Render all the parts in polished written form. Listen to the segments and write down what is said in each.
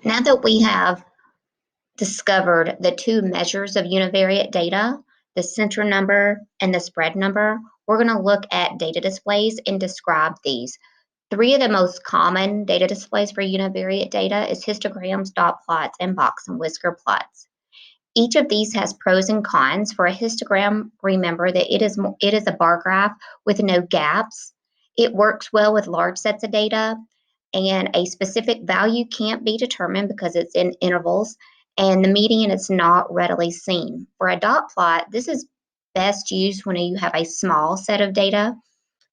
Now that we have discovered the two measures of univariate data, the center number and the spread number, we're going to look at data displays and describe these. Three of the most common data displays for univariate data is histograms, dot plots, and box and whisker plots. Each of these has pros and cons. For a histogram, remember that it is a bar graph with no gaps. It works well with large sets of data, and a specific value can't be determined because it's in intervals, and the median is not readily seen. For a dot plot, this is best used when you have a small set of data,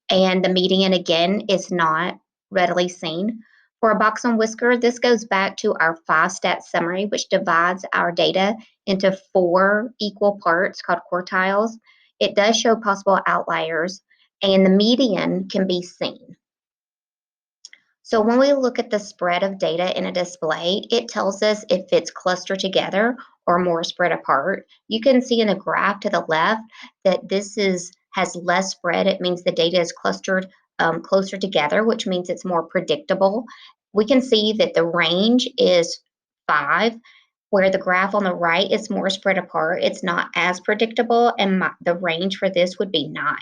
and the median, again, is not readily seen. For a box and whisker, this goes back to our 5-stat summary, which divides our data into 4 equal parts called quartiles. It does show possible outliers, and the median can be seen. So when we look at the spread of data in a display, it tells us if it's clustered together or more spread apart. You can see in the graph to the left that this has less spread. It means the data is clustered closer together, which means it's more predictable. We can see that the range is 5, where the graph on the right is more spread apart. It's not as predictable, and the range for this would be 9.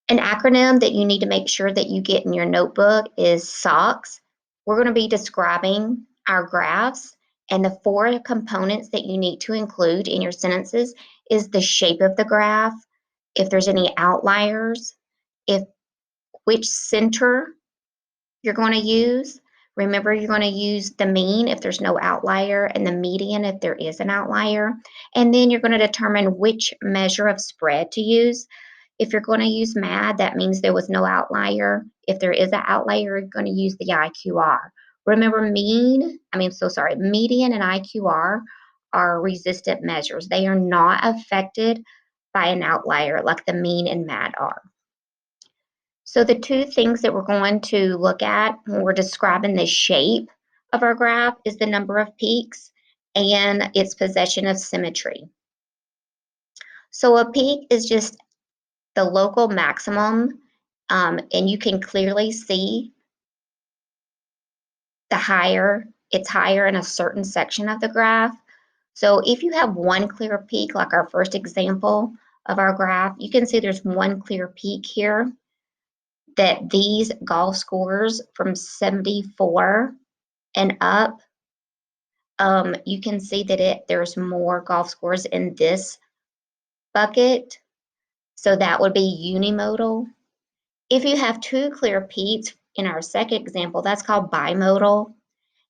An acronym that you need to make sure that you get in your notebook is SOX. We're going to be describing our graphs, and the 4 components that you need to include in your sentences is the shape of the graph, if there's any outliers, which center you're going to use. Remember, you're going to use the mean if there's no outlier and the median if there is an outlier. And then you're going to determine which measure of spread to use. If you're going to use MAD, that means there was no outlier. If there is an outlier, you're going to use the IQR. Remember, median and IQR are resistant measures. They are not affected by an outlier like the mean and MAD are. So the 2 things that we're going to look at when we're describing the shape of our graph is the number of peaks and its possession of symmetry. So a peak is just the local maximum, and you can clearly see it's higher in a certain section of the graph. So if you have one clear peak, like our first example of our graph, you can see there's one clear peak here, that these golf scores from 74 and up, you can see that there's more golf scores in this bucket. So that would be unimodal. If you have 2 clear peaks in our second example, that's called bimodal.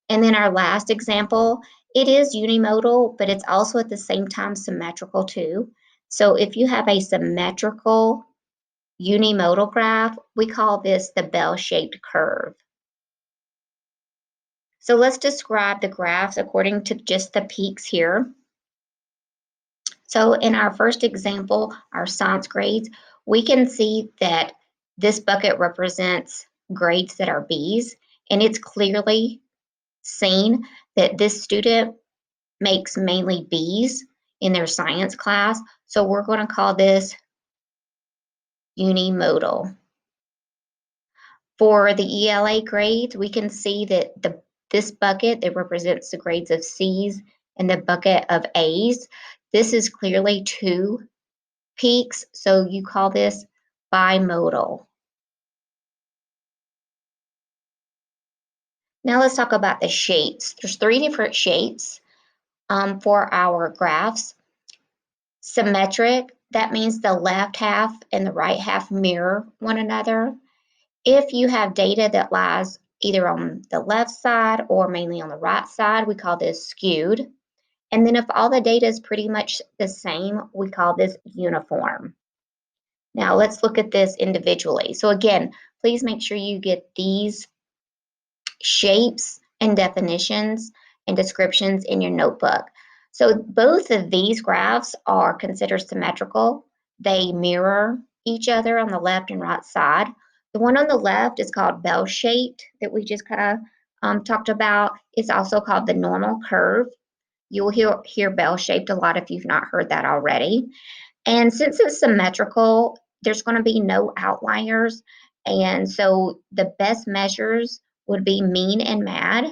And then our last example, it is unimodal, but it's also at the same time symmetrical too. So if you have a symmetrical unimodal graph, we call this the bell-shaped curve. So let's describe the graphs according to just the peaks here. So in our first example, our science grades, we can see that this bucket represents grades that are Bs, and it's clearly seen that this student makes mainly Bs in their science class. So we're going to call this unimodal. For the ELA grades, we can see that this bucket that represents the grades of Cs and the bucket of As, this is clearly 2 peaks, so you call this bimodal. Now let's talk about the shapes. There's 3 different shapes for our graphs. Symmetric, that means the left half and the right half mirror one another. If you have data that lies either on the left side or mainly on the right side, we call this skewed. And then if all the data is pretty much the same, we call this uniform. Now let's look at this individually. So again, please make sure you get these shapes and definitions and descriptions in your notebook. So both of these graphs are considered symmetrical. They mirror each other on the left and right side. The one on the left is called bell-shaped that we just kind of talked about. It's also called the normal curve. You'll hear bell-shaped a lot if you've not heard that already. And since it's symmetrical, there's going to be no outliers. And so the best measures would be mean and mad.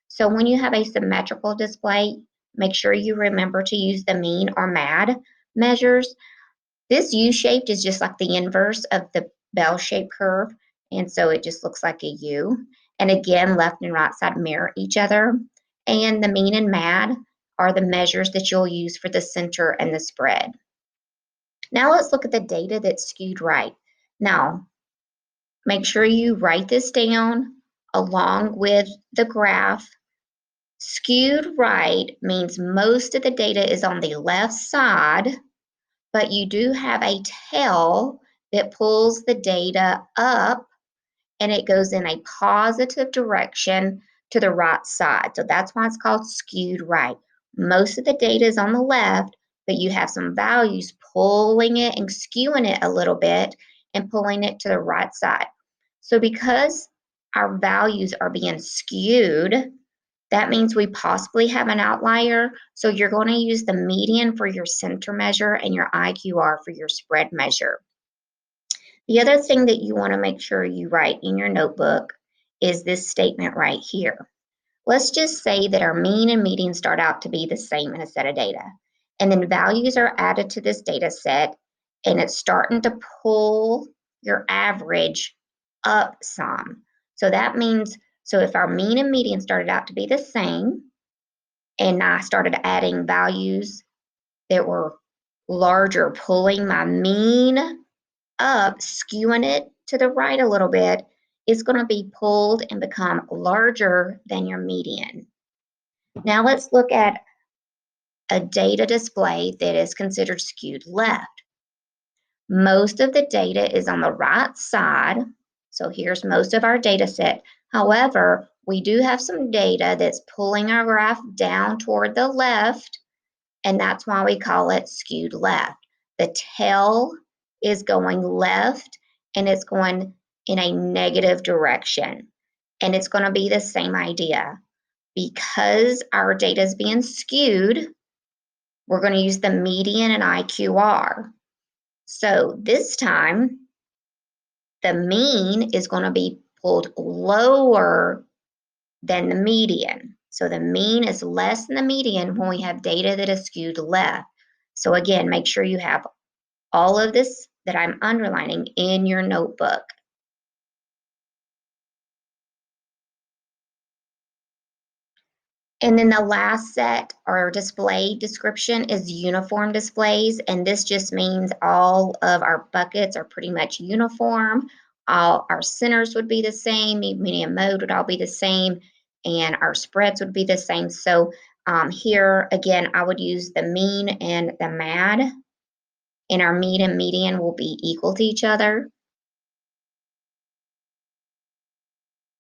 So when you have a symmetrical display, make sure you remember to use the mean or mad measures. This U-shaped is just like the inverse of the bell-shaped curve, and so it just looks like a U. And again, left and right side mirror each other. And the mean and mad are the measures that you'll use for the center and the spread. Now let's look at the data that's skewed right. Now, make sure you write this down along with the graph. Skewed right means most of the data is on the left side, but you do have a tail that pulls the data up and it goes in a positive direction to the right side. So that's why it's called skewed right. Most of the data is on the left, but you have some values pulling it and skewing it a little bit and pulling it to the right side. So because our values are being skewed, that means we possibly have an outlier. So you're going to use the median for your center measure and your IQR for your spread measure. The other thing that you want to make sure you write in your notebook is this statement right here. Let's just say that our mean and median start out to be the same in a set of data. And then values are added to this data set, and it's starting to pull your average up some. So that means, so if our mean and median started out to be the same, and I started adding values that were larger, pulling my mean up, skewing it to the right a little bit, it's going to be pulled and become larger than your median. Now let's look at a data display that is considered skewed left. Most of the data is on the right side. So here's most of our data set. However, we do have some data that's pulling our graph down toward the left, and that's why we call it skewed left. The tail is going left, and it's going in a negative direction. And it's going to be the same idea. Because our data is being skewed, we're going to use the median and IQR. So this time, the mean is going to be pulled lower than the median. So the mean is less than the median when we have data that is skewed left. So again, make sure you have all of this that I'm underlining in your notebook. And then the last set or display description is uniform displays. And this just means all of our buckets are pretty much uniform. All our centers would be the same, median mode would all be the same, and our spreads would be the same. So here, again, I would use the mean and the mad, and our mean and median will be equal to each other.